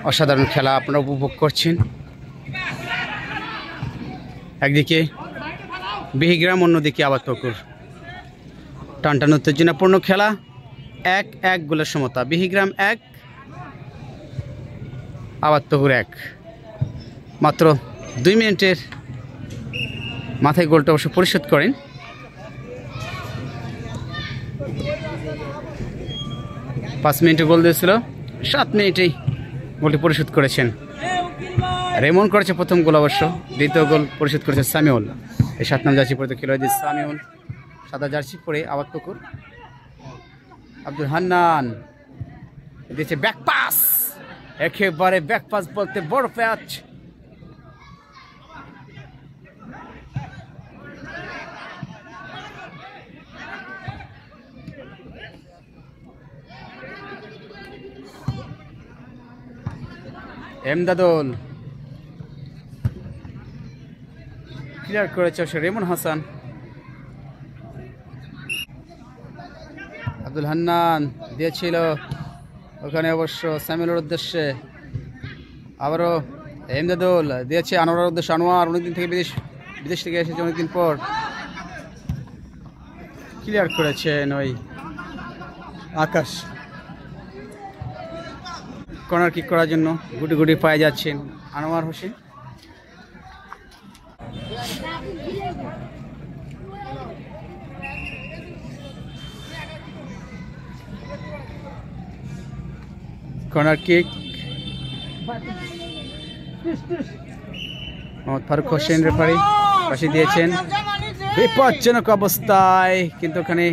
অসাধারণ খেলা আপনারা উপভোগ করছেন। একদিকে বিহিগ্রাম, অন্যদিকে আবাদপুকুর। টানটান উত্তেজনাপূর্ণ খেলা, 1-1 গোলের সমতা। বিহিগ্রাম 1, আবাদপুকুর 1। মাত্র 2 মিনিটের মাথায় গোলটা অবশ্য পরিশোধ করেন। পাঁচ মিনিটে গোল দিয়েছিল, 7 মিনিটেই গোলটি পরিশোধ করেছেন। রেমন করেছে প্রথম গোল, অবশ্য দ্বিতীয় গোল পরিশোধ করেছে সামিউল। এই 7 নাম জার্সি পরে খেলোয়াড় সামিউল, সাদা জার্সি পরে আবাদপুকুর। আব্দুল হান্নান দিয়েছে ব্যাক পাস, একেবারে ব্যাক পাস বলতে বড় প্যাচ। এমদাদুল ক্লিয়ার করেছে সে রেমন হাসান। আব্দুল হান্নান দিয়েছিল ওখানে অবশ্য সামিউলের উদ্দেশ্যে, আবারও এমদাদুল দিয়েছে আনোয়ারের উদ্দেশ্যে। আনোয়ার অনেকদিন থেকে বিদেশ থেকে এসেছে, অনেকদিন পর ক্লিয়ার করেছেন ওই আকাশ। কর্নার কিক করার জন্য গুটি গুটি পায়ে যাচ্ছেন Anwar Hossain. Corner kick Mohammad Faruk Hossain referee পাশে দিয়েছেন। বিপজ্জনক অবস্থায়, কিন্তু ওখানে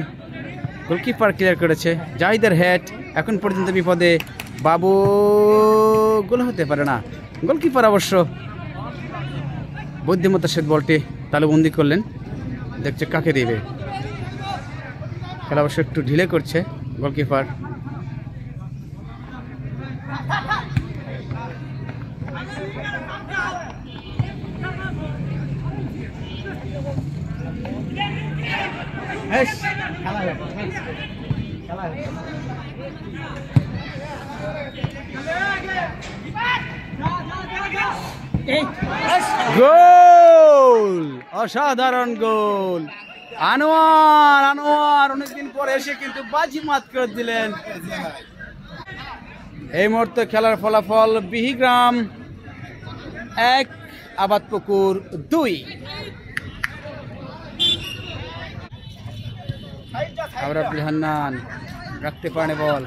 গোলকিপার ক্লিয়ার করেছে। জাহিদের হেড এখন পর্যন্ত বিপদে। বাবু গোল হতে পারে না, গোলকিপার অবশ্য বুদ্ধিমত্তার সাথে বলটি তালুবন্দি করলেন, দেখছে কাকে দিবে। খেলা অবশ্য একটু ঢিলে করছে গোলকিপার। গোল, অসাধারণ গোল। আনোয়ার অনেকদিন পরে এসে কিন্তু বাজিমাত করে দিলেন। এই মুহূর্তে খেলার ফলাফল বিহিগ্রাম 1, আবাদপুকুর 2। আবার আব্দুল হান্নান রাখতে পারে বল।